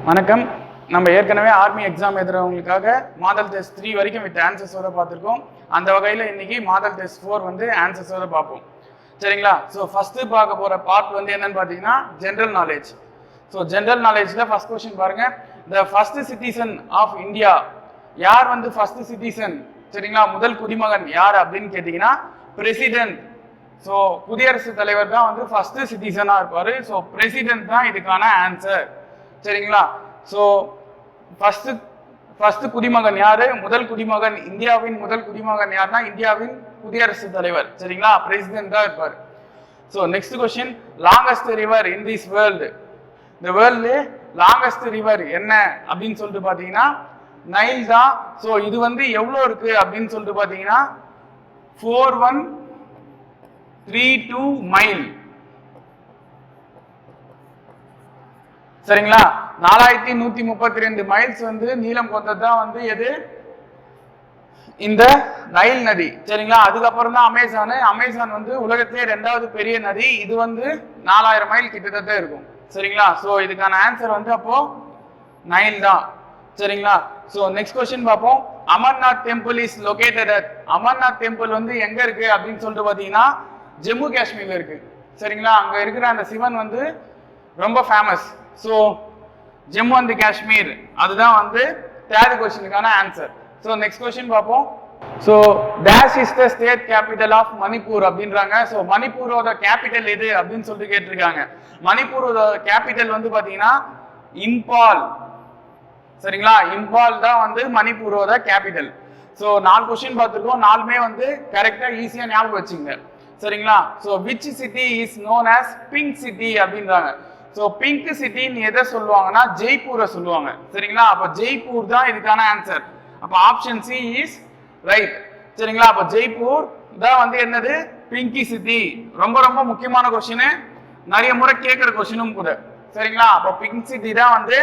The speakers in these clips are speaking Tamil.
வணக்கம். நம்ம ஏற்கனவே ஆர்மி எக்ஸாம் எழுதுறவங்களுக்காக மாடல் டெஸ்ட் 3 வரைக்கும் வித் ஆன்சர்ஸோட பார்த்துருக்கோம். அந்த வகையில் இன்னைக்கு மாடல் டெஸ்ட் 4 வந்து ஆன்சர்ஸோட பார்ப்போம். சரிங்களா? ஸோ ஃபர்ஸ்ட் பார்க்க போற பார்ட் வந்து என்னன்னு பார்த்தீங்கன்னா ஜென்ரல் நாலேஜ். ஸோ ஜென்ரல் நாலேஜ்ல ஃபர்ஸ்ட் கொஸ்டின் பாருங்க. The first citizen of India, யார் வந்து ஃபர்ஸ்ட் சிட்டிசன்? சரிங்களா? முதல் குடிமகன் யார் அப்படின்னு கேட்டீங்கன்னா பிரசிடென்ட். ஸோ குடியரசுத் தலைவர் தான் வந்து ஃபர்ஸ்ட் சிட்டிசனா இருப்பாரு. ஸோ பிரசிடென்ட் தான் இதுக்கான ஆன்சர். சரிங்களா? ஸோ ஃபர்ஸ்ட் குடிமகன் யாரு? முதல் குடிமகன், இந்தியாவின் முதல் குடிமகன் யாருன்னா இந்தியாவின் குடியரசுத் தலைவர். சரிங்களா? பிரசிடென்ட் தான் இருப்பார். So next question, longest river in this world. இந்த வேர்ல்டு லாங்கஸ்ட் ரிவர் என்ன அப்படின்னு சொல்லிட்டு பார்த்தீங்கன்னா நைல் தான். ஸோ இது வந்து எவ்வளோ இருக்கு அப்படின்னு சொல்லிட்டு பார்த்தீங்கன்னா 4132 மைல். சரிங்களா? 4132 மைல்ஸ் வந்து நீளம் கொண்டது தான் வந்து எது? இந்த நைல் நதி. சரிங்களா? அதுக்கப்புறம் தான் அமேசான் வந்து உலகத்திலே 2வது பெரிய நதி. இது வந்து 4000 மைல் கிட்டத்தட்ட இருக்கும். சரிங்களா? ஸோ இதுக்கான ஆன்சர் வந்து அப்போ நைல் தான். சரிங்களா? ஸோ நெக்ஸ்ட் கொஸ்டின் பார்ப்போம். Amarnath temple is located at. Amarnath temple வந்து எங்க இருக்கு அப்படின்னு சொல்லிட்டு பார்த்தீங்கன்னா ஜம்மு காஷ்மீர்ல இருக்கு. சரிங்களா? அங்க இருக்கிற அந்த சிவன் வந்து ரொம்ப famous. So Jammu and Kashmir, அதுதான் வந்து 3rd கொஸ்டினுக்கான ஆன்சர். ஸோ நெக்ஸ்ட் கொஸ்டின் பார்ப்போம். So dash is the state capital of Manipur அப்படின்றாங்க. ஸோ மணிப்பூரோட கேபிட்டல் எது அப்படின்னு சொல்லிட்டு கேட்டிருக்காங்க. மணிப்பூரோட கேபிட்டல் வந்து பாத்தீங்கன்னா இம்பால். சரிங்களா? இம்பால் தான் வந்து மணிப்பூரோட கேபிட்டல். ஸோ 4 கொஸ்டின் பார்த்துருக்கோம். 4மே வந்து கரெக்டா ஈஸியா ஞாபகம் வச்சுங்க. சரிங்களா? So which city is known as pink city அப்படின்றாங்க. ஸோ பிங்க் சிட்டின்னு எதை சொல்லுவாங்கன்னா ஜெய்ப்பூரை சொல்லுவாங்க. சரிங்களா? அப்ப ஜெய்ப்பூர் தான் இதுக்கான ஆன்சர். அப்ப ஆப்ஷன் சி இஸ் ரைட். சரிங்களா? அப்ப ஜெய்ப்பூர் தான் வந்து என்னது? பிங்கி சிட்டி. ரொம்ப ரொம்ப முக்கியமான கொஸ்டின், நிறைய முறை கேட்கிற கொஸ்டினும் கூட. சரிங்களா? அப்ப பிங்க் சிட்டி தான் வந்து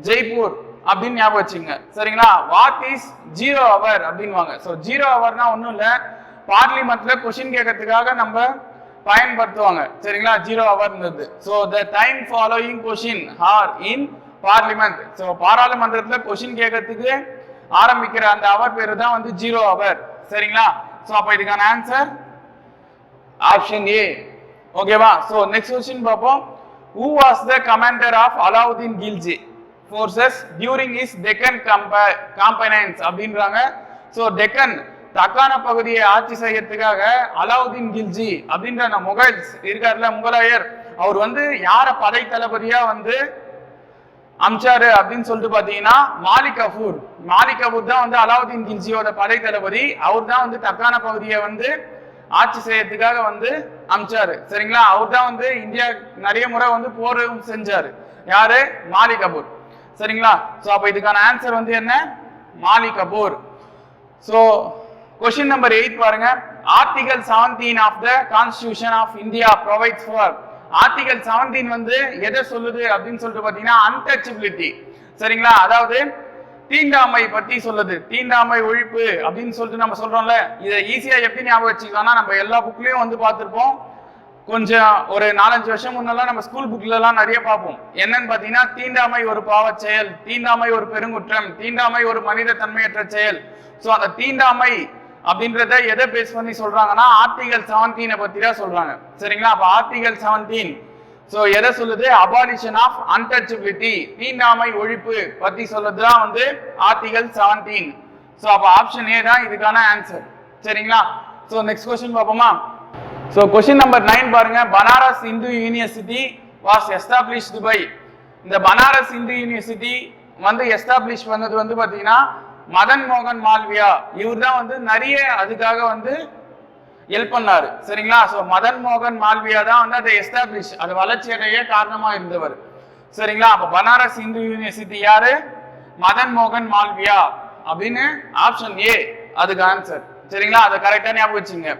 ஜெய்ப்பூர் அப்படின்னு ஞாபகம் வச்சுங்க. சரிங்களா? வாட் இஸ் 0 ஹவர் அப்படின்வாங்க. ஸோ 0 ஹவர்னா ஒன்றும் இல்லை, பார்லிமெண்ட்ல கொஸ்டின் கேட்கறதுக்காக நம்ம பயன்படுத்துவாங்க. சரிங்களா? 0 ஹவர் இருந்தது. So the time following question are in parliament. So பாராளுமன்றத்துல கொஸ்டின் கேட்கறதுக்கு ஆரம்பிக்கிற அந்த அவர் பேரு தான் வந்து 0 ஹவர். சரிங்களா? ஸோ அப்ப இதுக்கான ஆன்சர் ஆப்ஷன் ஏ. ஓகேவா? ஸோ நெக்ஸ்ட் கொஸ்டின் பார்ப்போம். Who was the commander of Alauddin Khilji forces during his Deccan campaigns அப்படின்றாங்க. ஸோ டெக்கன் தக்கான பகுதியை ஆட்சி செய்யறதுக்காக அலாவுதீன் கில்ஜி அப்படின்ற முகல்ஸ் இருக்காருல, முகலாயர், அவர் வந்து யார படை தளபதியா வந்து அம்சாரு அப்படின்னு சொல்லிட்டு பாத்தீங்கன்னா மாலிக் கஃபூர். மாலிக் கஃபூர் தான் வந்து அலாவுதீன் கில்ஜியோட படை தளபதி. அவர் தான் வந்து தக்கான பகுதியை வந்து ஆட்சி செய்யறதுக்காக வந்து அம்சாரு. சரிங்களா? அவர் தான் வந்து இந்தியா நிறைய முறை வந்து போரும் செஞ்சாரு. யாரு? மாலிக் கஃபூர். சரிங்களா? சோ அப்ப இதுக்கான ஆன்சர் வந்து என்ன? Malik Kafur. So question number 8 பாருங்க. Article 17 of the constitution of India provides for. Article 17 வந்து எதை சொல்லுது அப்படின்னு சொல்லிட்டு பாத்தீங்கன்னா அன்டச்சபிலிட்டி. சரிங்களா? அதாவது தீண்டாமை பத்தி சொல்லுது. தீண்டாமை ஒழிப்பு அப்படின்னு சொல்லிட்டு நம்ம சொல்றோம்ல, இதை ஈஸியா எப்படி ஞாபகம் வச்சுக்கலாம்னா நம்ம எல்லா புக்லயும் வந்து பார்த்திருப்போம். கொஞ்சம் ஒரு 4-5 வருஷம் முன்னெல்லாம் நம்ம ஸ்கூல் புக்ல எல்லாம் நிறைய பார்ப்போம். என்னன்னு பாத்தீங்கன்னா தீண்டாமை ஒரு பாவச் செயல், தீண்டாமை ஒரு பெருங்குற்றம், தீண்டாமை ஒரு மனித தன்மையற்ற செயல். சோ அந்த தீண்டாமை அப்படின்றத எதை பேஸ் பண்ணி சொல்றாங்கன்னா ஆர்டிகல் 17 பத்தி தான் சொல்றாங்க. சரிங்களா? அப்ப ஆர்டிகல் 17 சோ எதை சொல்லுது? அபாலிஷன் ஆஃப் அன்டச்சபிலிட்டி, தீண்டாமை ஒழிப்பு பத்தி சொல்றதுதான் வந்து ஆர்டிகல் 17. சோ அப்ப ஆப்ஷன் ஏ தான் இதுக்கான ஆன்சர். சரிங்களா? சோ நெக்ஸ்ட் கொஸ்டின் பார்ப்போமா? சோ கொஸ்டின் நம்பர் 9 பாருங்க. Banaras Hindu university was established by. இந்த பனாரஸ் இந்து யூனிவர்சிட்டி வந்து எஸ்டாப்ளிஷ் பண்ணது வந்து பாத்தீங்கன்னா மதன் மோகன் மால்வியா. இவர் தான் வந்து நிறைய அதுக்காக வந்து ஹெல்ப் பண்ணாரு. சரிங்களா? சோ மதன் மோகன் மால்வியா தான் வந்து அதை எஸ்டாப்ளிஷ், அது வளர்ச்சி அடைய காரணமா இருந்தவர். சரிங்களா? அப்ப பனாரஸ் இந்து யூனிவர்சிட்டி யாரு? மதன் மோகன் மால்வியா அப்படின்னு ஆப்ஷன் ஏ அதுக்கு ஆன்சர். சரிங்களா? அதை கரெக்டா ஞாபகம் வச்சுங்க.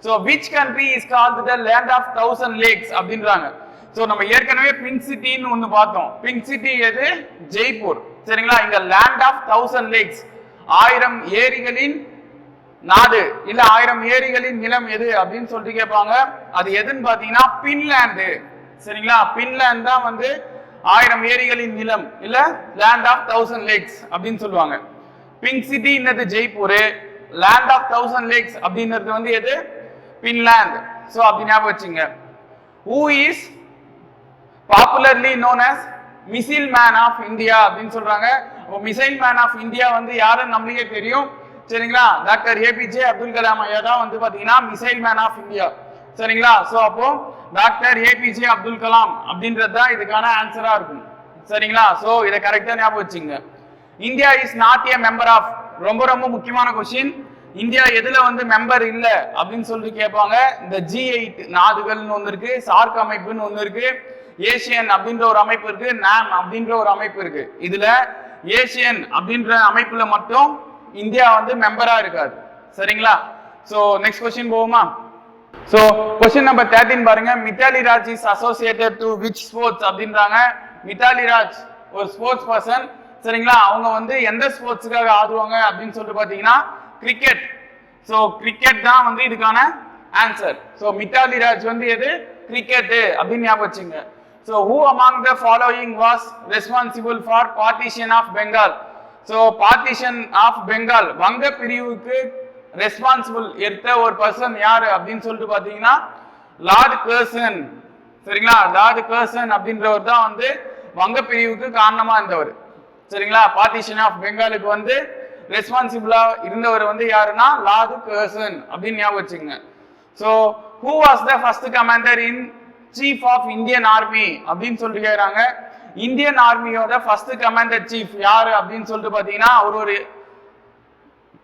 So which country is called the land of 1000 lakes அப்படின்றாங்க. சோ நம்ம ஏற்கனவே பிங்க் சிட்டின்னு ஒன்னு பார்த்தோம். பிங்க் சிட்டி எது? ஜெய்ப்பூர். சரிங்களா? இங்க land of 1000 lakes, 1000 ஏரிகளின் நாடு இல்ல 1000 ஏரிகளின் நிலம் எது அப்படின்னு சொல்லிட்டு கேட்பாங்க. அது எதுன்னு பாத்தீங்கன்னா பின்லாந்து. சரிங்களா? பின்லாந்து தான் வந்து 1000 ஏரிகளின் நிலம் இல்ல லேண்ட் ஆஃப் 1000 லேக்ஸ் அப்படின்னு சொல்லுவாங்க. பிங்க் சிட்டின்றது ஜெய்ப்பூர், லேண்ட் ஆஃப் 1000 லேக்ஸ் அப்படின்றது வந்து எது? பின்லாந்து. சோ அப்படி ஞாபகம் வச்சுங்க. Who is popularly known as missile man of India அப்படின்னு சொல்றாங்க. மிசைல் மேன் ஆஃப் இந்தியா வந்து யாருன்னு நம்மளுக்கே தெரியும் சரிங்களா? டாக்டர் ஏபிஜே அப்துல் கலாம் ஐயா தான் வந்து பாத்தீங்கன்னா மிசைல் மேன் ஆஃப் இந்தியா சரிங்களா? சோ அப்போ டாக்டர் ஏபிஜே அப்துல் கலாம் அப்படின்றது தான் இதுக்கான ஆன்சரா இருக்கும் சரிங்களா? சோ இதை கரெக்டா ஞாபகம் வச்சுங்க. India is not a member of, ரொம்ப ரொம்ப முக்கியமான கொஸ்டின். இந்தியா எதுல வந்து மெம்பர் இல்ல அப்படின்னு சொல்லிட்டு கேட்பாங்க. இந்த G8 நாடுகள்னு ஒண்ணு இருக்கு, சார்க் அமைப்புன்னு ஒண்ணு இருக்கு, ஏசியன் அப்படின்ற ஒரு அமைப்பு இருக்கு, நாம் அப்படின்ற ஒரு அமைப்பு இருக்கு. இதுல ஏசியன் அப்படின்ற அமைப்புல மட்டும் இந்தியா வந்து மெம்பரா இருக்காது சரிங்களா? சோ நெக்ஸ்ட் கொஸ்டின் போவோமா? சோ கொஸ்டின் நம்பர் 13 பாருங்க. Mithali Raj is associated to which sports அப்படின்றாங்க. மித்தாலி ராஜ் ஒரு ஸ்போர்ட்ஸ் பர்சன் சரிங்களா? அவங்க வந்து எந்த ஸ்போர்ட்ஸுக்காக ஆடுவாங்க அப்படின்னு சொல்லிட்டு பாத்தீங்கன்னா கிரிக்கெட். சோ கிரிக்கெட் தான் வந்து இதுக்கான ஆன்சர். சோ மித்தாலி ராஜ் வந்து எது? கிரிக்கெட் அப்படின்னு ஞாபகம் வச்சுங்க. So who among the following was responsible for partition of Bengal? So partition of Bengal, வங்க பிரிவுக்கு ரெஸ்பான்சிபிள் எடுத்த ஒரு பர்சன் யாரு அப்படின்னு சொல்லிட்டு பாத்தீங்கன்னா லார்ட் கர்சன் சரிங்களா? லார்ட் கர்சன் அப்படின்றவர் தான் வந்து வங்க பிரிவுக்கு காரணமா இருந்தவர் சரிங்களா? பார்ட்டிஷன் ஆஃப் பெங்காலுக்கு வந்து ரெஸ்பான்சிபிளா இருந்தவர் வந்து யாருன்னா லார்ட் கர்சன் அப்படின்னு ஞாபகம் வச்சுங்க. So who was the first commander in chief of Indian Army அப்படின்னு சொல்லிட்டு கேக்குறாங்க. இந்தியன் ஆர்மியோட ஃபர்ஸ்ட் கமாண்டர் சீஃப் யாரு அப்படின்னு சொல்லிட்டு பாத்தீங்கன்னா அவர் ஒரு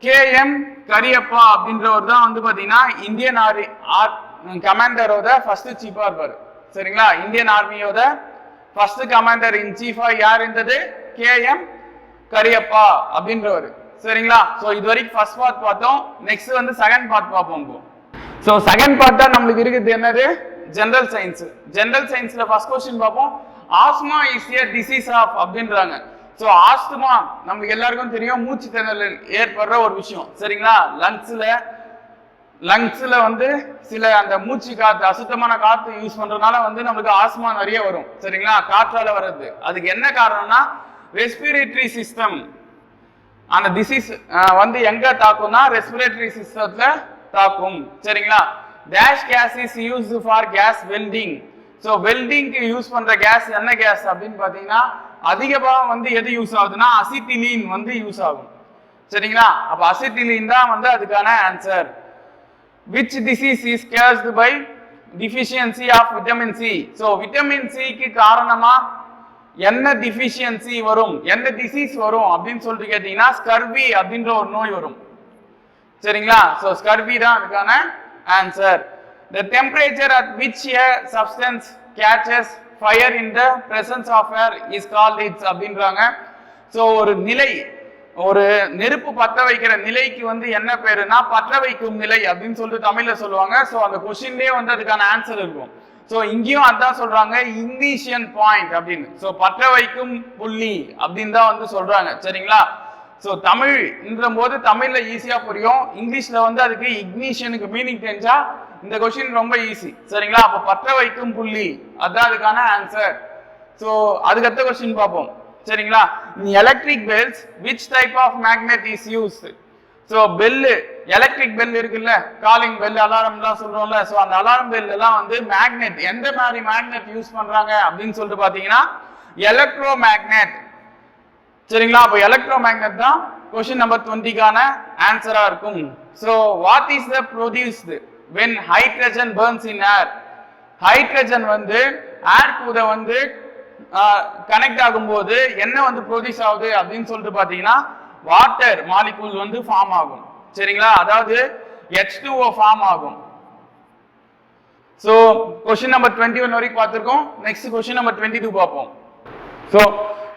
KM கரியப்பா அப்படின்றவர் தான் வந்து பாத்தீங்கன்னா இந்தியன் கமாண்டரோட ஃபர்ஸ்ட் சீஃபா இருப்பாரு சரிங்களா? இந்தியன் ஆர்மியோட ஃபர்ஸ்ட் கமாண்டர் இன் சீஃபா யார் இருந்தது? KM கரியப்பா அப்படின்றவர் சரிங்களா? சோ இது வரைக்கும் ஃபர்ஸ்ட் பார்ட் பார்த்தோம். நெக்ஸ்ட் வந்து செகண்ட் பார்ட் பார்ப்போம். சோ செகண்ட் பார்ட் தான் நம்மளுக்கு இருக்குது என்னது? General science. ஜெனரல் சயின்ஸ்ல ஃபர்ஸ்ட் क्वेश्चन பார்ப்போம். Asthma is a disease of அப்படின்றாங்க. சோ ஆஸ்துமா நமக்கு எல்லாருக்கும் தெரியும், மூச்சு திணறல் ஏற்படுற ஒரு விஷயம் சரிங்களா? லங்ஸ்ல வந்து சில அந்த மூச்சு காத்து அசுத்தமான காத்து யூஸ் பண்றதுனால வந்து நமக்கு ஆஸ்மா நிறைய வரும் சரிங்களா? காற்றால வர்றது. அதுக்கு என்ன காரணம்னா ரெஸ்பிரேட்டரி சிஸ்டம். அந்த டிசீஸ் வந்து எங்க தாக்கும்னா ரெஸ்பிரேட்டரி சிஸ்டத்துல தாக்கும் சரிங்களா? Dash gas is used for gas welding. So வெல்டிங்க்கு யூஸ் பண்ற கேஸ் என்ன கேஸ் அப்படின்னு பாத்தீங்கன்னா அதிகமா வந்து எது யூஸ் ஆகுதுன்னா அசிட்டிலீன் வந்து யூஸ் ஆகும் சரிங்களா? அப்ப அசிட்டிலீன் தான் வந்து அதுக்கான answer. Which disease is caused by deficiency of vitamin C. So vitamin சிக்கு காரணமா என்ன டிஃபிஷியன்சி வரும், என்ன டிசீஸ் வரும் அப்படின்னு சொல்லிட்டு கேட்டீங்கன்னா ஸ்கர்வி அப்படின்ற ஒரு நோய் வரும் சரிங்களா? ஸோ ஸ்கர்வி தான் அதுக்கான answer. The temperature at which a substance catches fire in the presence of air is called its அப்படின்றாங்க. ஸோ ஒரு நிலை, ஒரு நெருப்பு பற்ற வைக்கிற நிலைக்கு வந்து என்ன பேருனா பற்ற வைக்கும் நிலை அப்படின்னு சொல்லிட்டு தமிழ்ல சொல்லுவாங்க. ஸோ அந்த கொஸ்டின்லயே வந்து அதுக்கான ஆன்சர் இருக்கும். ஸோ இங்கேயும் அதான் சொல்றாங்க இக்னிஷன் பாயிண்ட் அப்படின்னு. ஸோ பற்ற வைக்கும் புள்ளி அப்படின்னு தான் வந்து சொல்றாங்க சரிங்களா? ஸோ தமிழ்ன்ற போது தமிழ்ல ஈஸியா புரியும், இங்கிலீஷ்ல வந்து அதுக்கு இக்னிஷனுக்கு மீனிங் தெரிஞ்சா இந்த கொஸ்டின் ரொம்ப ஈஸி சரிங்களா? அப்ப பற்ற வைக்கும் புள்ளி அதான் அதுக்கான ஆன்சர். ஸோ அதுக்கடுத்த கொஸ்டின் பார்ப்போம் சரிங்களா? Electric bells which type of magnet is used. So bell, electric bell இருக்குல்ல, காலிங் பெல், அலாரம்லாம் சொல்றோம்ல, ஸோ அந்த அலாரம் பெல் எல்லாம் வந்து மேக்னெட் எந்த மாதிரி மேக்னெட் யூஸ் பண்றாங்க அப்படின்னு சொல்லிட்டு பாத்தீங்கன்னா எலக்ட்ரோ மேக்னெட் சரிங்களா? அப்போ எலக்ட்ரோ மேக்னெட் தான் கொஸ்டின் நம்பர் 20க்கான ஆன்சரா இருக்கும். So what is the produced when hydrogen burns in air. Hydrogen வந்து ஏர் கூட வந்து கனெக்ட் ஆகும்போது என்ன வந்து ப்ரொடியூஸ் ஆகுது அப்படின்னு சொல்லிட்டு பாத்தீங்கன்னா வாட்டர் மாலிகூல் வந்து ஃபார்ம் ஆகும் சரிங்களா? அதாவது H2O ஃபார்ம் ஆகும். சோ கொஸ்டின் நம்பர் 21 வரைக்கும் பார்த்திருக்கோம். நெக்ஸ்ட் கொஸ்டின் நம்பர் 22 பார்ப்போம். சோ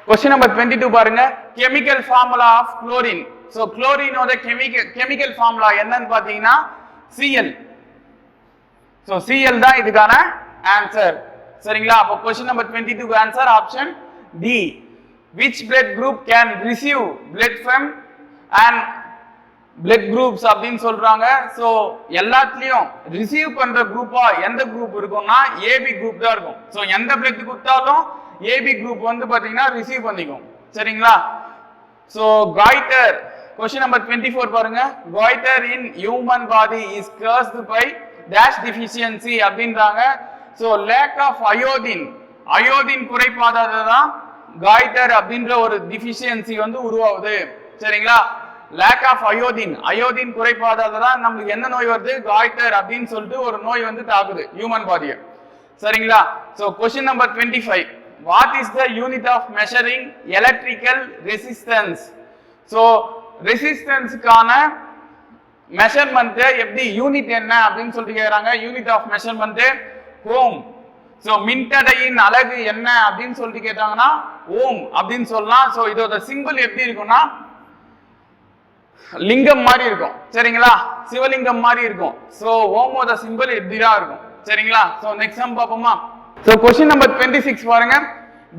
கொஸ்டின் நம்பர் 22 பாருங்க. Chemical formula of chlorine. So குளோரினோட கெமிக்கல் ஃபார்முலா என்னன்னு பாத்தீங்கன்னா Cl. சோ Cl தான் இதுக்கான ஆன்சர் சரிங்களா? அப்போ question number 22 answer option D. Which blood group can receive blood from and blood groups அப்படின்னு சொல்றாங்க. சோ எல்லாத்துலயும் ரிசீவ் பண்ற குரூப்பா எந்த குரூப் இருக்கும்னா AB குரூப் தான் இருக்கும். சோ எந்த பிளட் கொடுத்தாலும் ஏபி குரூப் வந்து பாத்தீங்கன்னா ரிசீவ் பண்ணிக்கும். சரிங்களா? சோ goiter question number 24 பாருங்க. goiter in human body is caused by dash deficiency அப்படின்றாங்க. So lack of iodine, iodine குறைபாடால தான் goiter அப்படின்ற ஒரு டிஃபிஷியன்சி வந்து உருவாகுது. சரிங்களா? lack of iodine, அயோடின் குறைபாடால தான் நமக்கு என்ன நோய் வருது? goiter அப்படின்னு சொல்லிட்டு ஒரு நோய் வந்து தாக்குது ஹியூமன் பாடியை. சரிங்களா? So question number 25, what is the unit of measuring electrical resistance? so resistance கான மெஷர்மென்ட் எப்படி யூனிட் என்ன அப்படினு சொல்லிட்டு கேக்குறாங்க. Unit of measurement ohm. So மின்தடையின் அலகு என்ன அப்படினு சொல்லிட்டு கேட்டாங்கன்னா ஓம் அப்படினு சொல்லலாம். சோ இதோட சிம்பிள் எப்படி இருக்கும்னா லிங்கம் மாதிரி இருக்கும். சரிங்களா? சிவலிங்கம் மாதிரி இருக்கும். சோ ஓமோட சிம்பிள் இப்படிதான் இருக்கும். சரிங்களா? சோ நெக்ஸ்ட் சம் பாப்போமா? சோ क्वेश्चन நம்பர் 26 பாருங்க.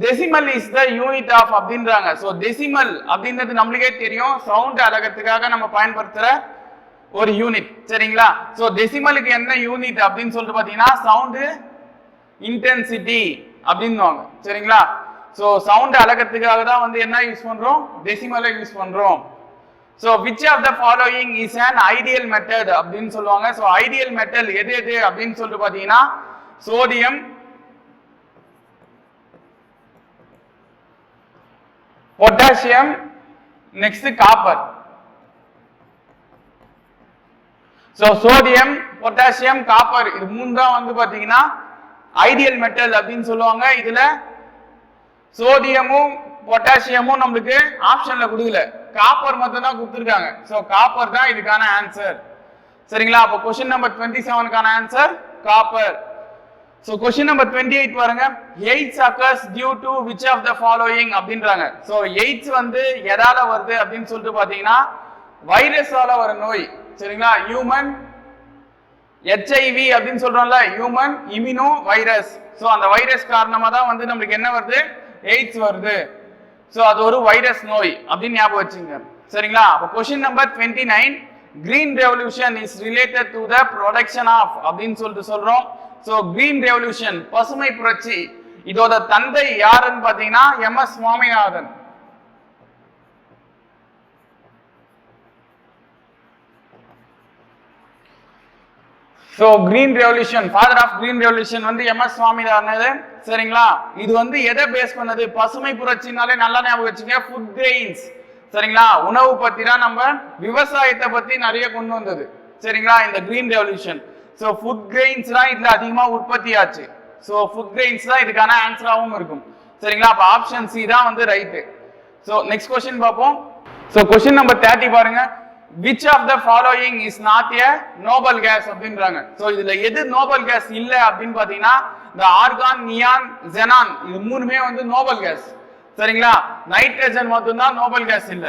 Decimal is the unit of அப்படின்றாங்க. சோ டெசிமல் அப்படின்றது நம்மளுக்கே தெரியும், சவுண்ட் அலகத்துக்காக நம்ம பயன்படுத்துற ஒரு யூனிட். சரிங்களா? சோ டெசிமலுக்கு என்ன யூனிட் அப்படின்னு சொல்லிட்டு பாத்தீங்கன்னா சவுண்ட் இன்டென்சிட்டி அப்படின்னுவாங்க. சரிங்களா? சோ சவுண்ட் அலகத்துக்காக தான் வந்து என்ன யூஸ் பண்றோம்? டெசிமலை யூஸ் பண்றோம். So which of the following is an ideal method அப்படின்னு சொல்லுவாங்க. so ideal metal எது எது அப்படின்னு சொல்லிட்டு பாத்தீங்கன்னா sodium, potassium, next copper. so sodium, potassium, copper இது மூணு தான் வந்து பாத்தீங்கன்னா ஐடியல் மெட்டல் அப்படின்னு சொல்லுவாங்க. இதுல சோடியமும் பொட்டாசியமும் நமக்கு ஆப்ஷன்ல கொடுக்கல, காப்பர் மட்டும் தான் கொடுத்திருக்காங்க. சோ காப்பர் தான் இதுக்கான ஆன்சர். சரிங்களா? அப்ப क्वेश्चन நம்பர் 27 கான answer copper. So question number 28 பாருங்க. AIDS occurs due to which of the following அப்படின்றாங்க. சோ எய்ட்ஸ் வந்து எதால வருது அப்படின்னு சொல்லிட்டு பாத்தீங்கன்னா வைரஸால வர நோய். சரிங்களா? ஹியூமன் HIV அப்படின்னு சொல்றோம்ல, ஹியூமன் இம்யூனோ வைரஸ். சோ அந்த வைரஸ் காரணமா தான் வந்து நமக்கு என்ன வருது? எய்ட்ஸ் வருது. சோ அது ஒரு வைரஸ் நோய் அப்படின்னு ஞாபகம் வச்சுங்க. சரிங்களா? அப்ப question number 29, green revolution is related to the production of அப்படின்னு சொல்லிட்டு சொல்றோம். சோ green revolution பசுமை புரட்சி இதோட தந்தை யாருன்னு பாத்தீங்கன்னா MS Swaminathan. So green revolution, father of green revolution வந்து MS சுவாமிநாதன். சரிங்களா? இது வந்து எதை பேஸ் பண்ணது? பசுமை புரட்சினாலே நல்லா ஞாபகம் வச்சுங்க, ஃபுட் கிரெயின்ஸ். சரிங்களா? உணவு பத்தி தான் நம்ம விவசாயத்தை பத்தி நிறைய கொண்டு வந்தது. சரிங்களா? இந்த green revolution. So food grains தான் இதுல அதிகமா உற்பத்தி ஆச்சு. சோ ஃபுட் கிரெயின்ஸ் தான் இதுக்கான ஆன்சராகவும் இருக்கும். சரிங்களா? அப்ப ஆப்ஷன் சி தான் வந்து ரைட். சோ நெக்ஸ்ட் क्वेश्चन பாப்போம். சோ क्वेश्चन நம்பர் 30 பாருங்க. which of the following is not a noble gas அப்படின்றாங்க. சோ இதுல எது நோபல் கேஸ் இல்ல அப்படின்னு பாத்தீங்கன்னா இந்த ஆர்கான், நியான், xenon இது மூணுமே வந்து நோபல் கேஸ். சரிங்களா? நைட்ரஜன் மட்டும் தான் நோபல் கேஸ் இல்ல.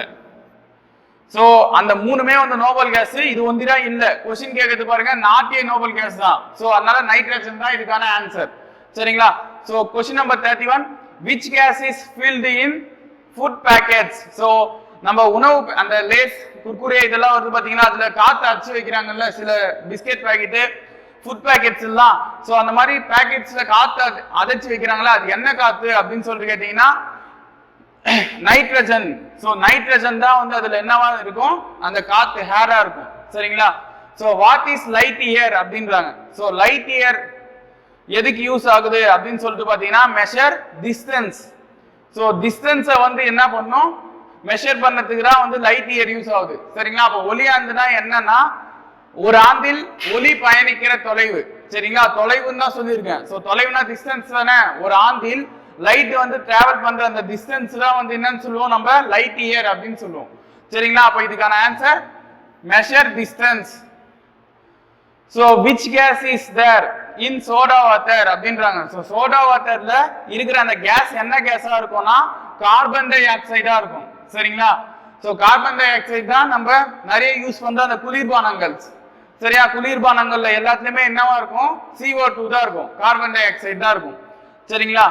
சோ அந்த மூணுமே வந்து நோபல் கேஸ், இது ஒன்றிதான் இல்ல. क्वेश्चन கேக்குது பாருங்க, நாட் ஏ நோபல் கேஸ் தான். சோ அதனால நைட்ரஜன் தான் இதுக்கான ஆன்சர். சரிங்களா? So question number 31, which gas is filled in food packets? So நம்ம உணவு அந்த லேஸ், குர்குரே இதெல்லாம் வந்து பாத்தீங்கன்னா அதுல காத்து அடிச்சு வைக்கிறாங்கல்ல, சில பிஸ்கெட் பாக்கெட், ஃபுட் பாக்கெட்ஸ் எல்லாம். சோ அந்த மாதிரி பாக்கெட்ஸ்ல காத்து அடைச்சு வைக்கிறாங்களா, அது என்ன காத்து அப்படின்னு சொல்லிட்டு கேட்டீங்கன்னா நைட்ரஜன். சோ நைட்ரஜன் தான் வந்து அதுல என்னவா இருக்கும்? அந்த காத்து ஹேரா இருக்கும். சரிங்களா? So what is light year அப்படின்றாங்க. சோ லைட் இயர் எதுக்கு யூஸ் ஆகுது அப்படின்னு சொல்லிட்டு பாத்தீங்கன்னா மெஷர் டிஸ்டன்ஸ். சோ டிஸ்டன்ஸை வந்து என்ன பண்ணும்? மெஷர் பண்ணதுக்கு தான் வந்து லைட் இயர் யூஸ் ஆகுது. சரிங்களா? அப்ப ஒளியாண்டுனா என்னன்னா ஒரு ஆண்டில் ஒளி பயணிக்கிற தொலைவு. சரிங்களா? தொலைவுன்னு தான் சொல்லியிருக்கேன். சோ தொலைவுனா டிஸ்டன்ஸ் தானே. ஒரு ஆண்டில் லைட் வந்து டிராவல் பண்ற அந்த டிஸ்டன்ஸ் தான் வந்து என்னன்னு சொல்லுவோம்? நம்ம லைட் இயர் அப்படின்னு சொல்லுவோம். சரிங்களா? அப்ப இதுக்கான answer measure distance. So which gas is there in soda water அப்படின்றாங்க. சோ சோடா வாட்டர்ல இருக்கிற அந்த கேஸ் என்ன கேஸா இருக்கும்னா கார்பன் டை ஆக்சைடா இருக்கும். சரிங்களா? சோ கார்பன் டை ஆக்சைடு தான் நம்ம நிறைய யூஸ் பண்ற அந்த குளிர்பானங்கள். சரியா? குளிர்பானங்கள்ல எல்லாத்துலயுமே என்னவா இருக்கும்? CO2 தான் இருக்கும், கார்பன் டை ஆக்சைடு தான் இருக்கும். சரிங்களா?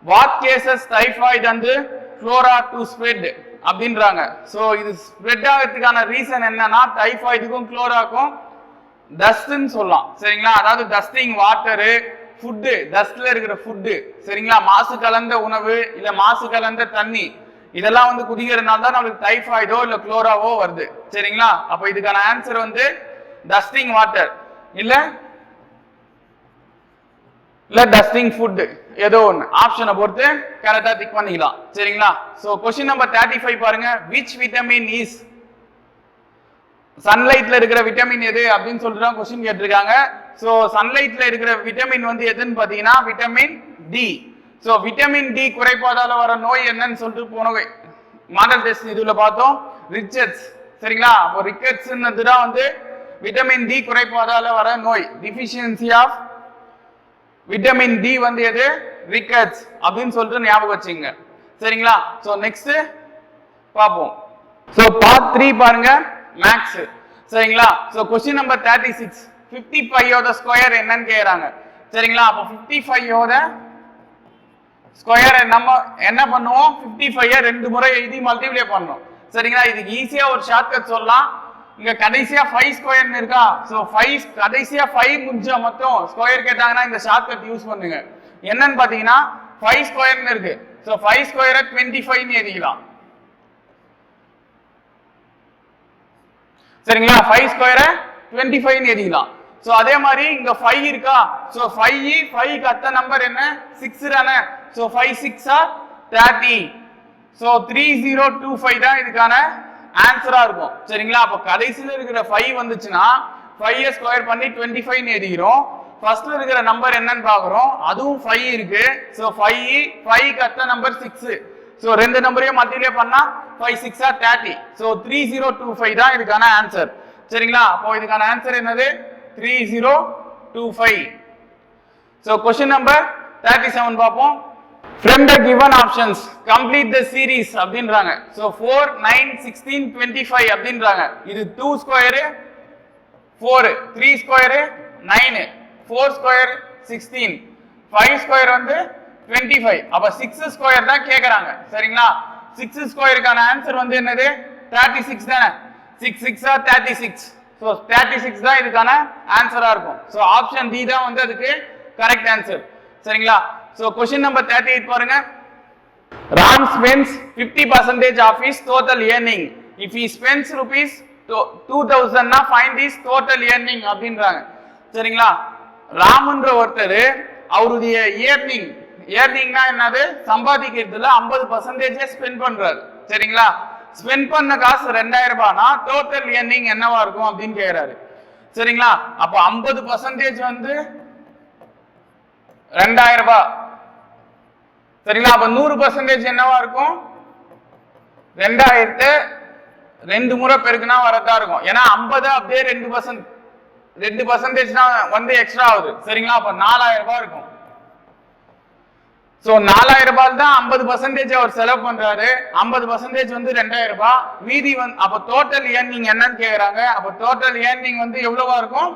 What cases typhoid and Flora to spread அப்படின்றாங்க. சோ இது ஸ்ப்ரெட் ஆகிறதுக்கான ரீசன் என்னன்னா டைஃபாய்டுக்கும் குளோராக்கும் டஸ்ட்னு சொல்லலாம். சரிங்களா? அதாவது டஸ்டிங் வாட்டரு, ஃபுட்டு, டஸ்ட்ல இருக்கிற ஃபுட்டு, சரிங்களா, மாசு கலந்த உணவு இல்ல மாசு கலந்த தண்ணி, இதெல்லாம் வந்து குடிக்கிறதுனால தான் நம்மளுக்கு டைஃபாய்டோ இல்ல குளோராவோ வருது. சரிங்களா, அப்ப இதுக்கான ஆன்சர் வந்து டஸ்டிங் வாட்டர் இல்ல டஸ்டிங் ஃபுட், ஏதோ ஒன்று ஆப்ஷனை பொறுத்து கரெக்டா டிக் பண்ணிக்கலாம். சரிங்களா, சோ क्वेश्चन நம்பர் 35 பாருங்க. which vitamin is, சன்லைட்ல இருக்கிற விட்டமின் எது அப்படின்னு சொல்லிட்டு தான் क्वेश्चन கேட்டிருக்காங்க. சோ சன்லைட்ல இருக்கிற விட்டமின் வந்து எதுன்னு பாத்தீங்கன்னா vitamin D. So vitamin D குறைபாடால வர நோய் என்னன்னு சொல்லிட்டு போன மாடல் டெஸ்ட் இதுல பார்த்தோம், ரிக்கெட்ஸ். சரிங்களா, அப்போ ரிக்கெட்ஸ்ன்றது தான் வந்து விட்டமின் டி குறைபாடால வர நோய், டிஃபிஷியன்சி ஆஃப் விட்டமின் டி வந்து எது, ரிக்கெட்ஸ் அப்படின்னு சொல்லிட்டு ஞாபகம் வச்சுங்க. சரிங்களா, சோ நெக்ஸ்ட் பாப்போம். சோ பார்ட் 3 பாருங்க, மேக்ஸ். சரிங்களா, சோ क्वेश्चन நம்பர் 36, 55 ஓட ஸ்கொயர் என்னன்னு கேக்குறாங்க. சரிங்களா, அப்ப 55 ஓட ஸ்கொயர் நம்ம என்ன பண்ணுவோம், 55 ரெண்டு முறை எழுதி மல்டிப்ளை பண்ணோம். சரிங்களா, இதுக்கு ஈஸியா ஒரு ஷார்ட்கட் சொல்லலாம். இங்க கடைசியா 5 ஸ்கொயர்னு இருக்கா, சோ 5 கடைசியா 5 முடிஞ்சா மட்டும் ஸ்கொயர் கேட்டாங்கன்னா இந்த ஷார்ட்கட் யூஸ் பண்ணுங்க. என்னன்னு பாத்தீங்கன்னா 5 ஸ்கொயர்னு இருக்கு, சோ 5 ஸ்கொயரை 25 ன்னு எழுதிக்கலாம். சரிங்களா, 5 ஸ்கொயரை 25 ன்னு எழுதிக்கலாம். சோ அதே மாதிரி இங்க 5 இருக்கா, சோ 5 க்கு அடுத்த நம்பர் என்ன, 6 தானே, சோ 5 6 ஆர் 30. சோ 3025 தான் இதுக்கான ஆன்சரா இருக்கும். சரிங்களா, அப்ப கடைசில இருக்கிற 5 வந்துச்சுன்னா 5 ஸ்கொயர் பண்ணி 25 ன்னு எழுதிக்கிறோம். ஃபர்ஸ்ட்ல இருக்கிற நம்பர் என்னன்னு பாக்குறோம், அதுவும் 5 இருக்கு. சோ 5 க்கு அடுத்த நம்பர் 6. சோ ரெண்டு நம்பரையும் மல்டிப்ளை பண்ணா 5 6 ஆர் 30. சோ 3025 தான் இதுக்கான ஆன்சர். சரிங்களா, அப்போ இதுக்கான ஆன்சர் என்னது, 3025. சோ क्वेश्चन நம்பர் 37 பாப்போம். From the given options complete the series அப்படின்றாங்க. சோ 4 9 16 25 அப்படின்றாங்க. இது 2 ஸ்கொயர் 4, 3 ஸ்கொயர் 9, 4 ஸ்கொயர் 16, 5 ஸ்கொயர் வந்து 25. அப்ப 6 ஸ்கொயர் தான் கேக்குறாங்க. சரிங்களா, 6 ஸ்கொயருக்கான ஆன்சர் வந்து என்னது, 36 தானே, 6 6 ஆர் 36. சோ 36 தான் இதுக்கான ஆன்சரா இருக்கும். சோ ஆப்ஷன் டி தான் வந்து அதுக்கு கரெக்ட் ஆன்சர். சரிங்களா, சோ क्वेश्चन நம்பர் 38 பாருங்க. Ram spends 50% of his total earning. If he spends rupees 2000 na find his total earning அப்படின்றாங்க. சரிங்களா, ராம்ன்ற ஒருத்தர் அவருடைய ஏர்னிங்னா என்னது, சம்பாதிக்கிறதுல 50% ஸ்பெண்ட் பண்றாரு. சரிங்களா, ஸ்பெண்ட் பண்ண காசு 2000 ரூபாய்னா டோட்டல் earning என்னவா இருக்கும் அப்படின்னு கேக்குறாரு. சரிங்களா, அப்ப 50% வந்து 2000 ரூபாய். சரிங்களா, அப்ப 100% என்னவா இருக்கும், 2000 ரெண்டு முறை பெருக்குனா வரதா இருக்கும். ஏன்னா 50 அப்படியே 2% தான் வந்து எக்ஸ்ட்ரா ஆகுது. சரிங்களா, அப்ப 4000 ரூபாய் இருக்கும். சோ 4000 ரூபாய் தான் 50% அவர் செலவு பண்றாரு, 50% வந்து 2000 ரூபாய் மீதி வந்து, அப்ப டோட்டல் earning என்னன்னு கேக்குறாங்க. அப்ப டோட்டல் earning வந்து எவ்வளவா இருக்கும்,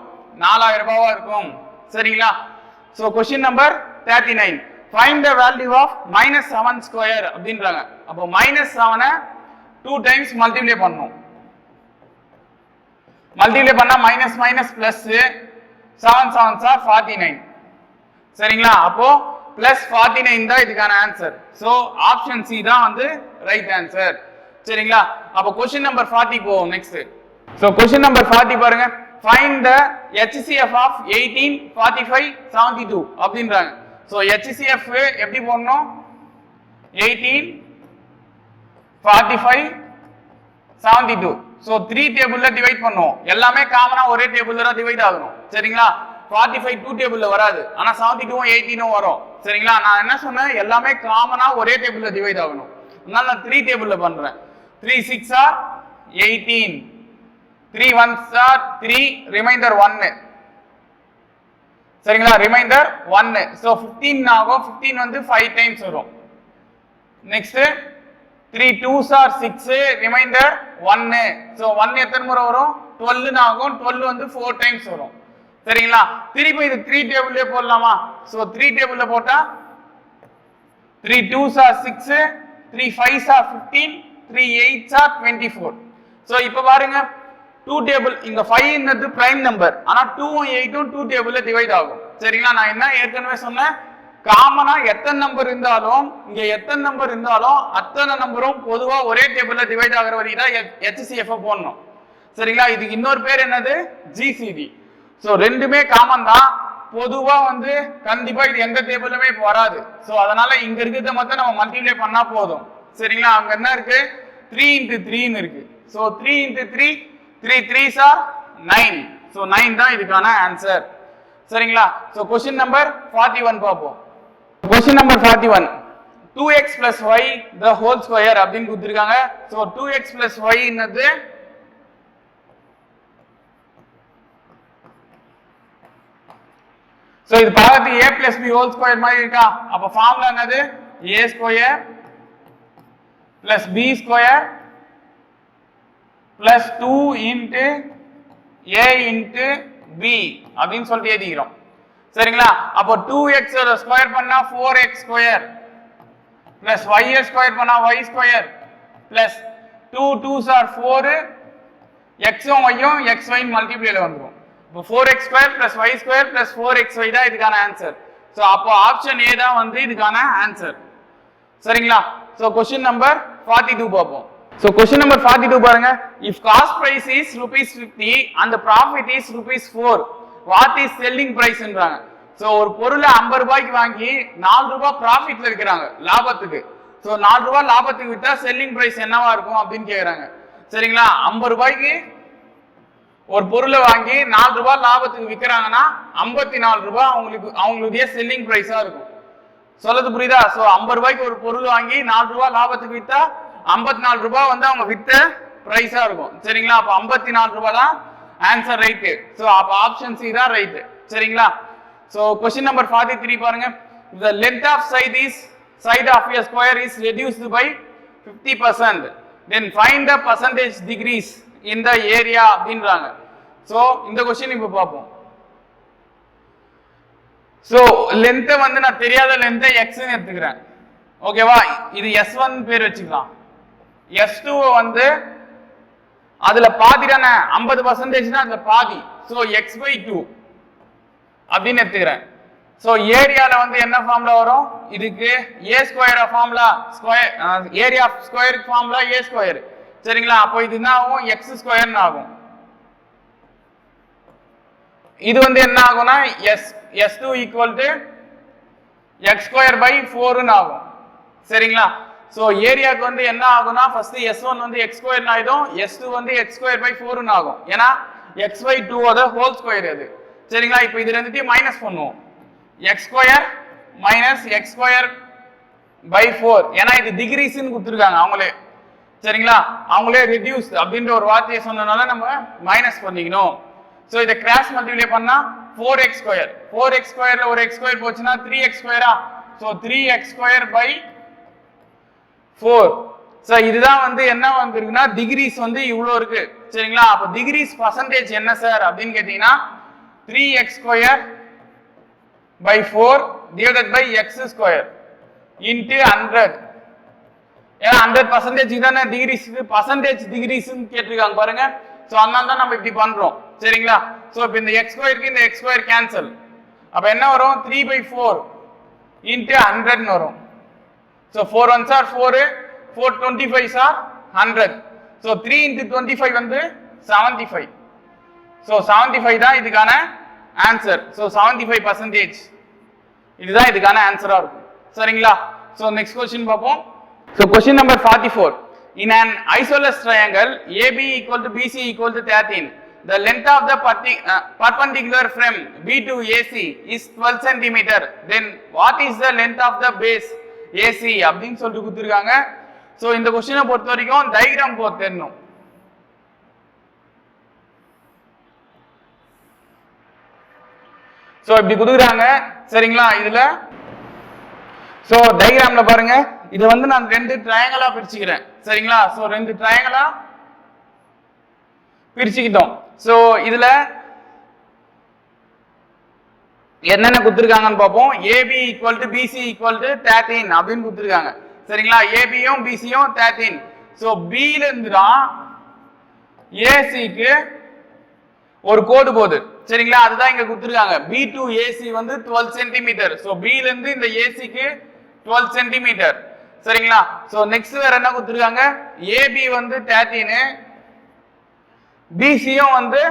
4000 ரூபாவா இருக்கும். சரிங்களா, so question number 39, find the value of -7 square அப்படின்றாங்க. அப்போ -7 2 டைம்ஸ் மல்டிப்ளை பண்ணனும். மல்டிப்ளை பண்ணா minus minus plus 7 7s are 49. சரிங்களா, அப்போ +49 தான் இதுக்கான ஆன்சர். சோ ஆப்ஷன் சி தான் வந்து ரைட் ஆன்சர். சரிங்களா, அப்போ क्वेश्चन நம்பர் 40 போவோம் நெக்ஸ்ட். சோ क्वेश्चन நம்பர் 40 பாருங்க. find the HCF of 18 45 72 அப்படின்றாங்க. சோ HCF எப்படி போடணும், 18 45 72. சோ 3 டேபிள்ல டிவைட் பண்ணுவோம். எல்லாமே காமனா ஒரே டேபிள்ல தான் டிவைட் ஆகணும். சரிங்களா, 45 2 டேபிள்ல வராது, ஆனா 72 18 வரும். சரிங்களா, நான் என்ன சொன்னேன், எல்லாமே காமனா ஒரே டேபிள்ல டிவைட் ஆகணும். அதனால நான் 3 டேபிள்ல பண்றேன். 3 6 are 18, 3 1s are 3, ரிமைண்டர் 1. சரிங்களா, ரிமைண்டர் 1. சோ 15 ஆகும், 15 வந்து 5 டைம்ஸ் வரும். Next 3 2s are 6, reminder 1. So 1 எத்தனை முறை வரும், 12 ஆகும், 12 வந்து 4 டைம்ஸ் வரும். சரிங்களா, திருப்பி இது 3 டேபிள்ல போடலாமா. சோ 3 டேபிள்ல போட்டா 3 2s are 6, 3 5s are 15, 3 8s are 24. So இப்போ பாருங்க 2 டேபிள், இங்க 5 என்னது பிரைம் நம்பர், ஆனா 2 உம் 8 உம் 2 டேபிள்ல டிவைட் ஆகும். சரிங்களா? நான் என்ன ஏற்கனவே சொன்னேன், காமனா எத்தனை நம்பர் இருந்தாலும் இங்க எத்தனை நம்பர் இருந்தாலும் அத்தனை நம்பரும் பொதுவா ஒரே டேபிள்ல டிவைட் ஆகிற வரைக்கும் தான் HCF போடணும். சரிங்களா? இதுக்கு இன்னொரு பேர் என்னது? GCD. சோ ரெண்டுமே காமன் தான். பொதுவா வந்து கண்டிப்பா இது எந்த டேபிளுமே வராது. சோ அதனால இங்க இருக்கிறத மட்டும் நம்ம மல்டிப்ளை பண்ணா போதும். சரிங்களா? அங்க என்ன இருக்கு? 3 into 3 ன்னு இருக்கு. So 3 into 3 3 3s are 9. So 9 தான் இதுக்கான ஆன்சர். சரிங்களா? சோ क्वेश्चन நம்பர் 41 பாப்போம். Question number 41 2x plus y the whole square அப்படினு கொடுத்திருக்காங்க. சோ 2x plus y என்னது? சோ இது பாருங்க a plus b whole square மாதிரி இருக்கா? அப்ப ஃபார்முலா என்னது? a square plus b square plus 2 into a into b அப்படினு சொல்லிட்டு எழுதிக்கிறோம். சரிங்களா? அப்போ 2x ஓட ஸ்கொயர் பண்ணா 4x square plus y square பண்ணா y square plus 2 2s are 4 x um y um xy மல்டிப்ளைல வந்துரும். இப்போ 4x square plus y square plus 4xy தான் இதுக்கான ஆன்சர். சோ அப்போ ஆப்ஷன் A தான் வந்து இதுக்கான ஆன்சர். சரிங்களா? சோ क्वेश्चन நம்பர் 42 பாப்போம். So question number 42 பாருங்க. If cost price is ₹50 and the profit is ₹4, what is selling price ன்றாங்க. So ஒரு பொருளை 50 ரூபாய்க்கு வாங்கி 4 ரூபாய் ப்ராஃபிட்ல விக்கிறாங்க, லாபத்துக்கு. So 4 ரூபாய் லாபத்துக்கு வித்தா செல்லிங் பிரைஸ் என்னவா இருக்கும் அப்படின்னு கேக்குறாங்க. சரிங்களா? 50 ரூபாய்க்கு ஒரு பொருளை வாங்கி 4 ரூபாய் லாபத்துக்கு விக்கிறாங்கன்னா 54 ரூபாய் அவங்களுடைய செல்லிங் பிரைஸா இருக்கும். சொல்றது புரியுதா? சோ 50 ரூபாய்க்கு ஒரு பொருள் வாங்கி 4 ரூபாய் லாபத்துக்கு வித்தா 54 ரூபாய் வந்து அவங்க வித்த பிரைஸா இருக்கும். சரிங்களா? அப்ப 54 ரூபாய் தான் ஆன்சர் ரைட். சோ அப்ப ஆப்ஷன் சி தான் ரைட். சரிங்களா? சோ क्वेश्चन நம்பர் 43 பாருங்க. The length of side of a square is reduced by 50%. Then find the percentage degrees in the area அப்படின்றாங்க. சோ இந்த क्वेश्चन இப்ப பாப்போம். சோ லென்த் வந்து நான் தெரியாத லென்த் x ன்னு எடுத்துக்கிறேன். ஓகேவா? இது S1 பேர் வச்சுக்கலாம். S2 வந்து அதுல பாதி தானே, 50% அதுல பாதி. சோ x/2 அப்படின்னு எடுத்துக்கிறேன். சோ ஏரியால வந்து என்ன ஃபார்முலா வரும்? இதுக்கு a square formula, square area of square formula a square. சரிங்களா? அப்போ இது என்ன ஆகும்? x ஸ்கொயர்னு ஆகும். இது வந்து என்ன ஆகும்னா S2 x ஸ்கொயர் பை 4 ன்னு ஆகும். சரிங்களா? சோ ஏரியாக்கு வந்து என்ன ஆகும்னா ஃபர்ஸ்ட் S1 வந்து x ஸ்கொயர் ஆயிடும், S2 வந்து x ஸ்கொயர் பை 4 ன்னு ஆகும். ஏனா x/2 ஓட ஹோல் ஸ்கொயர் அது. சரிங்களா? இப்போ இது ரெண்டுத்தையும் மைனஸ் பண்ணுவோம். x square minus x square by 4. ஏனா இது டிகிரிஸ்னு கொடுத்திருக்காங்க அவங்களே. சரிங்களா? அவங்களே ரெடியூஸ் அப்படின்ற ஒரு வார்த்தையை சொன்னனால நம்ம மைனஸ் பண்ணிக்கணும். சோ இத கிராஸ் மல்டிப்ளை பண்ணா 4x ஸ்கொயர். 4x ஸ்கொயர்ல ஒரு x ஸ்கொயர் போச்சுனா 3x ஸ்கொயரா? So 3x square by 4. So இதுதான் வந்து என்ன வந்திருக்குன்னா டிகிரிஸ் வந்து இவ்ளோ இருக்கு. சரிங்களா? அப்ப டிகிரிஸ் பர்சன்டேஜ் என்ன சார் அப்படின்னு கேட்டீங்கன்னா 3x square by 4 divided by x square into 100. ஏன்னா 100% தானே டிகிரிஸ், பர்சன்டேஜ் டிகிரிஸ்னு கேட்டிருக்காங்க பாருங்க. சோ அதனால தான் நம்ம இப்படி பண்றோம். சரிங்களா? சோ இப்போ இந்த x ஸ்கொயருக்கு இந்த x ஸ்கொயர் கேன்சல். அப்ப என்ன வரும்? 3/4 இன்டு 100 ன்னு வரும். So 4 1s are 4, 4 25s are 100. So 3 into 25 வந்து 75. So 75 தான் இதுக்கான ஆன்சர். So 75% இதுதான் இதுக்கான ஆன்சரா இருக்கும். சரிங்களா? So next question பாப்போம். So question number 44. In an isosceles triangle AB equal to BC equal to 13, the length of the perpendicular from B to AC is 12 cm. Then what is the length of the base AC அப்படின்னு சொல்லிட்டு கொடுத்திருக்காங்க. சோ இந்த क्वेश्चனை பொறுத்த வரைக்கும் டயகிராம் போட்டு தெரியணும். சோ இப்படி கொடுக்குறாங்க. சரிங்களா? இதுல சோ டயகிராம்ல பாருங்க, இது வந்து நான் ரெண்டு ட்ரையாங்கிளா பிரிச்சுக்கிறேன். சரிங்களா? சோ ரெண்டு ட்ரையாங்கிளா பிரிச்சுக்கிட்டோம். சோ இதுல என்னென்ன கொடுத்திருக்காங்கன்னு பார்ப்போம். AB equal to BC equal to 13 அப்படின்னு கொடுத்திருக்காங்க. சரிங்களா? ABயும் BCயும் 13. சோ B ல இருந்து தான் AC க்கு ஒரு கோடு போகுது. சரிங்களா, அதுதான் இங்க கொடுத்துருக்காங்க. B to AC வந்து 12 சென்டிமீட்டர். ஸோ B ல இருந்து இந்த ஏசிக்கு 12 சென்டிமீட்டர். சரிங்களா. ஸோ நெக்ஸ்ட் வேற என்ன கொடுத்துருக்காங்க, AB வந்து 13, BCயும் வந்து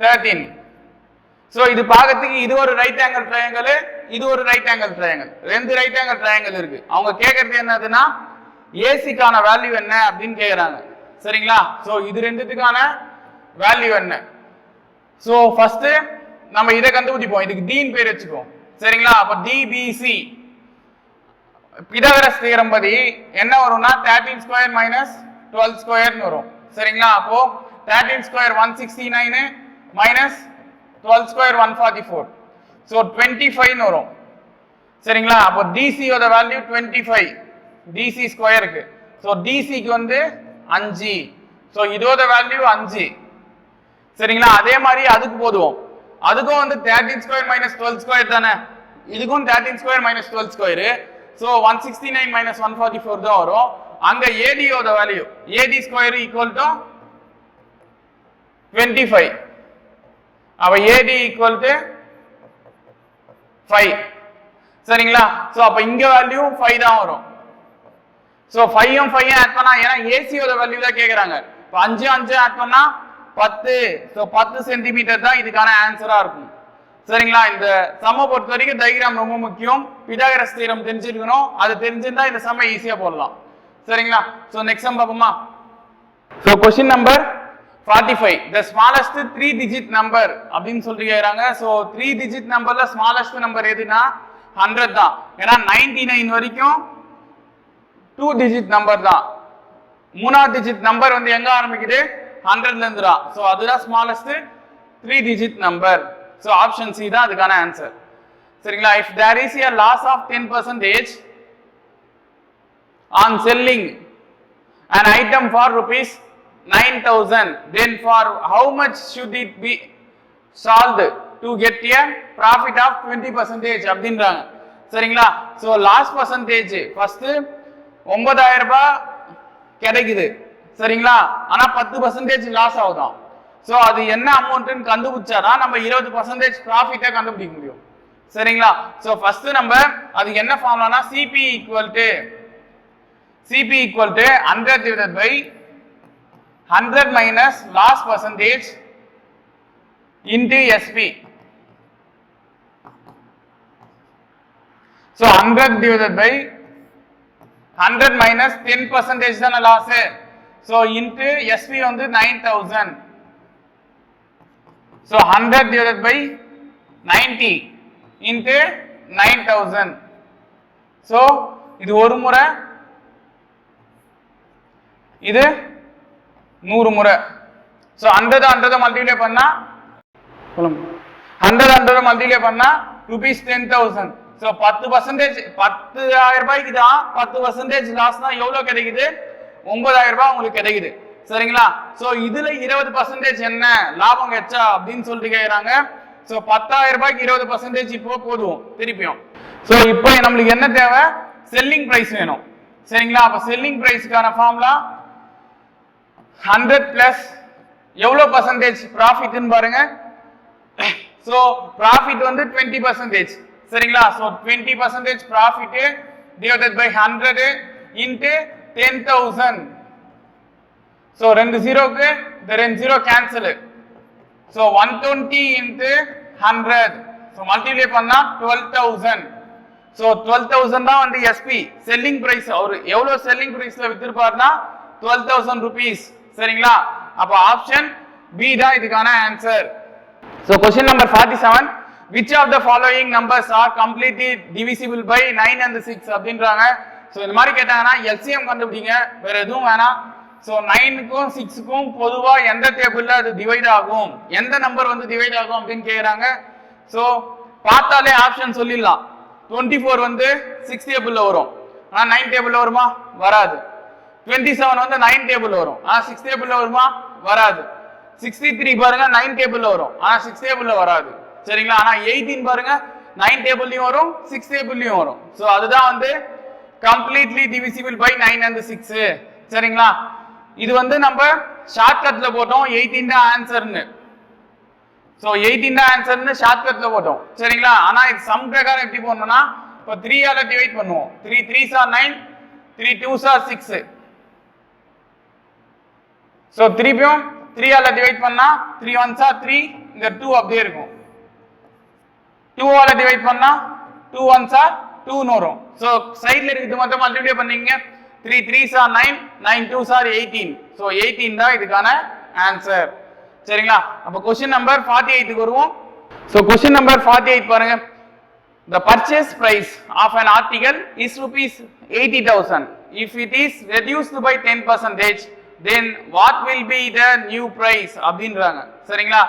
13. ஸோ இது பார்க்கறதுக்கு இது ஒரு ரைட் ஆங்கிள் ட்ரையாங்கிள், இது ஒரு ரைட் ஆங்கிள் ட்ரையாங்கிள், ரெண்டு ரைட் ஆங்கிள் ட்ரையாங்கிள் இருக்கு. அவங்க கேட்கறது என்னதுன்னா ஏசிக்கான வேல்யூ என்ன அப்படின்னு கேட்குறாங்க. சரிங்களா. ஸோ இது ரெண்டுத்துக்கான வேல்யூ என்ன. ஸோ ஃபர்ஸ்ட் நம்ம இதை கண்டுபிடிப்போம். இதுக்கு டீன் பேர் வச்சுப்போம். சரிங்களா. அப்போ டிபிசி பிதாகரஸ் தியரம் படி என்ன வரும்னா 13 ஸ்கொயர் மைனஸ் 12 ஸ்கொயர்னு வரும். சரிங்களா. அப்போ 13 ஸ்கொயர் 169 மைனஸ் 12 ஸ்கொயர் 144. ஸோ 25 வரும். சரிங்களா. அப்போ டிசியோட வேல்யூ 25 டிசி ஸ்கொயருக்கு. ஸோ டிசிக்கு வந்து 5. ஸோ இதோட வேல்யூ 5. சரிங்களா. அதே மாதிரி அதுக்கு போடுவோம். அதுக்கும் வந்து 13 ஸ்கொயர் மைனஸ் 12 ஸ்கொயர் தானே, இதுக்கும் 13 square minus 12 square. So 169 minus 144 தான் வரும். அங்க ஏடியோட value AD square equal to 25. அப்ப ஏடி ஈக்குவல் டு 5. சரிங்களா. ஸோ அப்ப இங்க வேல்யூ 5 தான் வரும். ஸோ 5ம் 5ம் ஆட் பண்ணா, ஏன்னா ஏசியோட வேல்யூ தான் கேட்கறாங்க. இப்போ 5 5 ஆட் பண்ணா 10. ஸோ 10 சென்டிமீட்டர் தான் இதுக்கான ஆன்சரா இருக்கும். சரிங்களா. இந்த சம்ம பொறுத்த வரைக்கும் டயக்ராம் ரொம்ப முக்கியம். பிதாகரஸ் தியரம் தெரிஞ்சிருக்கணும். அது தெரிஞ்சிருந்தா இந்த சம்ம ஈஸியா போடலாம். சரிங்களா. ஸோ நெக்ஸ்ட் சம் பார்ப்போமா. So question number 45. the smallest 3 digit number அப்படின்னு சொல்லி கேக்குறாங்க. ஸோ 3 digit நம்பர்ல ஸ்மாலஸ்ட் நம்பர் எதுனா 100 தான். ஏன்னா 99 வரைக்கும் 2 digit நம்பர் தான். மூணாவது டிஜிட் நம்பர் வந்து எங்க ஆரம்பிக்குது, 100ல இருந்து தான். ஸோ அதுதான் smallest 3 digit number. So option C தான் அதுக்கான ஆன்சர். சரிங்களா. if there is a loss of 10% on selling an item for rupees 9,000, then for how much should it be sold to get a profit of 20% அப்படின்றாங்க. சரிங்களா. ஸோ லாஸ் பர்சன்டேஜ் ஃபர்ஸ்ட் 9,000 ரூபாய் கிடைக்குது. சரிங்களா. ஆனா 10% லாஸ் ஆகுதான். ஸோ அது என்ன அமௌண்ட்னு கண்டுபிடிச்சாதான் நம்ம 20% ப்ராஃபிட்டை கண்டுபிடிக்க முடியும். சரிங்களா. ஸோ ஃபர்ஸ்ட் நம்ம அதுக்கு என்ன ஃபார்முலானா CP equal to 100 divided by 100 minus loss percentage into SP. So 100 divided by 100 minus 10% தான loss. So into SP வந்து 9,000. So 100 divided by 90 into 9,000. So இது ஒரு முறை, இது 100 முறை. ஸோ 100 மல்டிப்ளை பண்ணா 100 மல்டிப்ளை பண்ணா rupees 10,000. ஸோ 10% 10,000 ரூபாய்க்கு தான் 10% லாஸ்னா எவ்வளவு கிடைக்குது, 9,000 ரூபாய் உங்களுக்கு கிடைக்குது. சரிங்களா. ஸோ இதுல 20% என்ன லாபம் கிடைச்சா அப்படின்னு சொல்லிட்டு கேட்கறாங்க. ஸோ 10,000 ரூபாய்க்கு 20% இப்போ போதும் திருப்பியும். ஸோ இப்போ நம்மளுக்கு என்ன தேவை, செல்லிங் பிரைஸ் வேணும். சரிங்களா. அப்ப செல்லிங் பிரைஸ்க்கான ஃபார்முலா 100 பிளஸ் எவ்வளவு பர்சன்டேஜ் ப்ராஃபிட்னு பாருங்க. சோ ப்ராஃபிட் வந்து 20%. சரிங்களா. So 20% profit divided by 100 into 10,000. So ரெண்டு ஜீரோக்கு இந்த ரெண்டு zero cancel. So 120 into 100. So multiply பண்ணா 12,000. சோ 12,000 தான் வந்து எஸ்பி செல்லிங் பிரைஸ். அவர் எவ்வளவு செல்லிங் பிரைஸ்ல வித்திருப்பாருன்னா 12,000 rupees. சரிங்களா. அப்ப ஆப்ஷன் பி தான் இதுக்கான answer. So question number 47. which of the following numbers are completely divisible by 9 and 6 அப்படின்றாங்க. சோ இந்த மாதிரி கேட்டாங்கன்னா எல்சிஎம் கண்டுபிடிங்க, வேற எதுவும் வேணாம். சோ 9க்கும் 6க்கும் பொதுவா எந்த டேபிள்ல அது டிவைட் ஆகும், எந்த நம்பர் வந்து டிவைட் ஆகும் அப்படின்னு கேக்குறாங்க. சோ பார்த்தாலே ஆப்ஷன் சொல்லிடலாம். 24 வந்து 6 டேபிள்ல வரும், ஆனா 9 டேபிள்ல வருமா, வராது. 27 வந்து 9 டேபிள் வரும், ஆனா 6 டேபிள்ல வருமா, வராது. 63 பாருங்க 9 டேபிள்ல வரும், ஆனா 6 டேபிள்ல வராது. சரிங்களா. ஆனா 18 பாருங்க 9 டேபிள்லயும் வரும், 6 டேபிள்லயும் வரும். சோ அதுதான் வந்து கம்ப்ளீட்லி டிவிசிபிள் பை 9 and 6. சரிங்களா. இது வந்து நம்ம ஷார்ட்கட்ல போட்டோம் 18 தான் ஆன்சர்னு. ஸோ 18 தான் ஆன்சர்னு ஷார்ட்கட்ல போட்டோம் சரிங்களா. ஆனா இது சம் பிரகாரம் எப்படி போடணும்னா இப்போ 3 ஆல டிவைட் பண்ணுவோம். 3 3s are 9, 3 2s are 6. So திருப்பியும் 3 ஆல டிவைட் பண்ணா 3 1s are 3, இந்த 2 அப்படியே இருக்கும். 2 ஆல டிவைட் பண்ணா 2 1s are 2 வரும். ஸோ சைட்ல இருக்குது மட்டும் மல்டிப்ளை பண்ணீங்க. 3 3s are 9, 9 2s are 18. So 18 தான் இதுக்கான ஆன்சர் சரிங்களா. அப்ப क्वेश्चन நம்பர் 48 க்கு வருவோம். சோ क्वेश्चन நம்பர் 48 பாருங்க. The purchase price of an article is rupees 80,000. If it is reduced by 10%, then what will be the new price அப்படின்றாங்க சரிங்களா.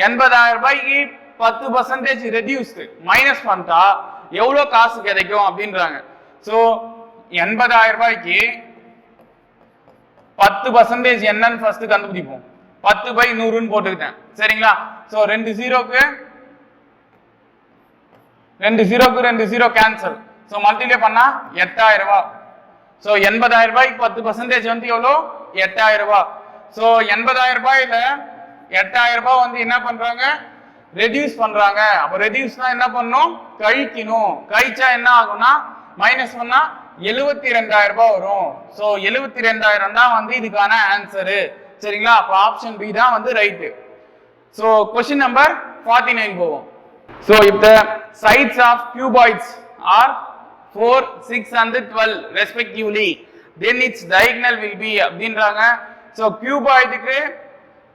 80,000 ரூபாய்க்கு 10% ரெடியூஸ்ட் மைனஸ் பண்ணிட்டா எவ்வளவு காசு கிடைக்கும் அப்படின்றாங்க. சோ 80,000 ரூபாய்க்கு 10% என்னன்னு ஃபர்ஸ்ட் கண்டுபிடிப்போம். 10/100 போட்டுக்கிட்டேன் சரிங்களா. சோ 2 0க்கு 2 0 கேன்சல். சோ மல்டிப்ளை பண்ணா 8000 ரூபாய். சோ 80,000 ரூபாய்க்கு 10% வந்து எவ்வளவு 8000 ரூபாய். சோ 80,000 ரூபாயில 8000 ரூபாய் வந்து என்ன பண்றாங்க ரெடியூஸ் பண்றாங்க. அப்ப ரெடியூஸ்னா என்ன பண்ணணும் கழிக்கணும். கழிச்சா என்ன ஆகும்னா மைனஸ் பண்ணா 72,000 ரூபாய் வரும். சோ 72,000 தான் வந்து இதுக்கான ஆன்சரு சரிங்களா. அப்ப ஆப்ஷன் பி தான் வந்து ரைட். சோ क्वेश्चन நம்பர் 49 போவோம். So if the sides of cuboids are 4, 6 and 12 respectively, then its diagonal will be அப்படின்றாங்க. So cuboidக்கு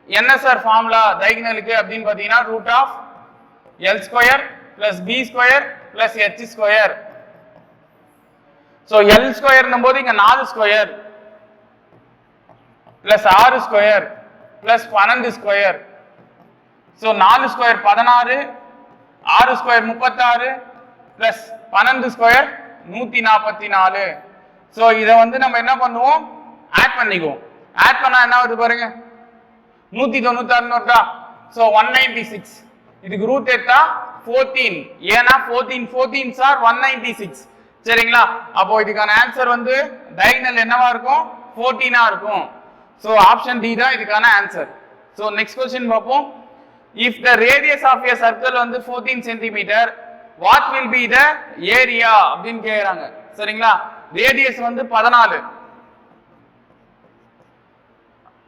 என்ன சார் ஃபார்முலா diagonalக்கு அப்படினு பாத்தீங்கன்னா root of l square plus b square plus h square. So l square னும்போது இங்க 4 square plus 6 square plus 12 square. So 4 square 16, 6 square 36 plus 12 square 144. So இத வந்து நம்ம என்ன பண்ணுவோம் ஆட் பண்ணிக்குவோம். ஆட் பண்ணா என்ன வருது பாருங்க 196 வருதா. சோ 196. இதுக்கு ரூட் எடுத்தா 14. ஏனா 14s are 196 சரிங்களா. அப்போ இதுக்கான ஆன்சர் வந்து டயகனல் என்னவா இருக்கும் 14 இருக்கும். சோ ஆப்ஷன் டி தான் இதுக்கான ஆன்சர். சோ நெக்ஸ்ட் क्वेश्चन பாப்போம். If the radius of a circle வந்து 14 cm, what will be the area அப்படினு கேக்குறாங்க சரிங்களா. ரேடியஸ் வந்து 14.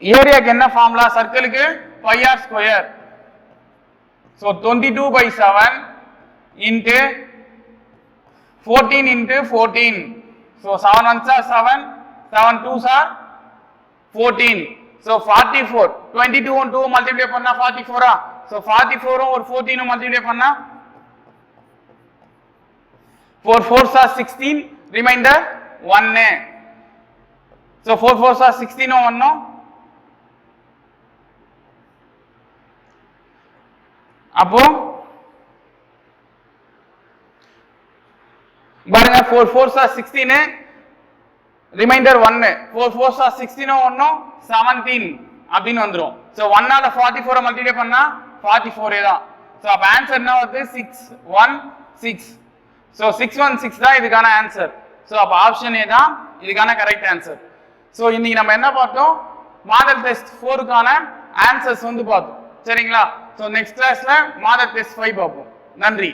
ஏரியாக்கு என்ன ஃபார்முலா சர்க்கிளுக்கு pi r square. So 22/7 into 14 into 14. So 7 1s are 7, 7 2s are 14. So 44. 22 and 2 multiply பண்ணா 44 ஆ. So 44 और 14 multiply பண்ணா 4 4s are 16, remainder 1. So 4 4s are 16 और 1. அப்போ பாருங்க 4 4s are 16, reminder 1. 4 4s are 16 1 17 அப்படினு வந்துரும். சோ 1 ஆல 44 மல்டிப்ளை பண்ணா 44 தான். சோ அப்ப ஆன்சர் என்ன வருது 616. சோ 616 தான் இதுக்கான ஆன்சர். சோ அப்ப ஆப்ஷன் ஏ தான் இதுக்கான கரெக்ட் ஆன்சர். சோ இன்னைக்கு நம்ம என்ன பார்த்தோம் மாடல் டெஸ்ட் 4க்கான ஆன்சர்ஸ் வந்து பார்த்தோம் சரிங்களா. சோ நெக்ஸ்ட் கிளாஸ்ல மாடல் டெஸ்ட் 5 பார்ப்போம். நன்றி.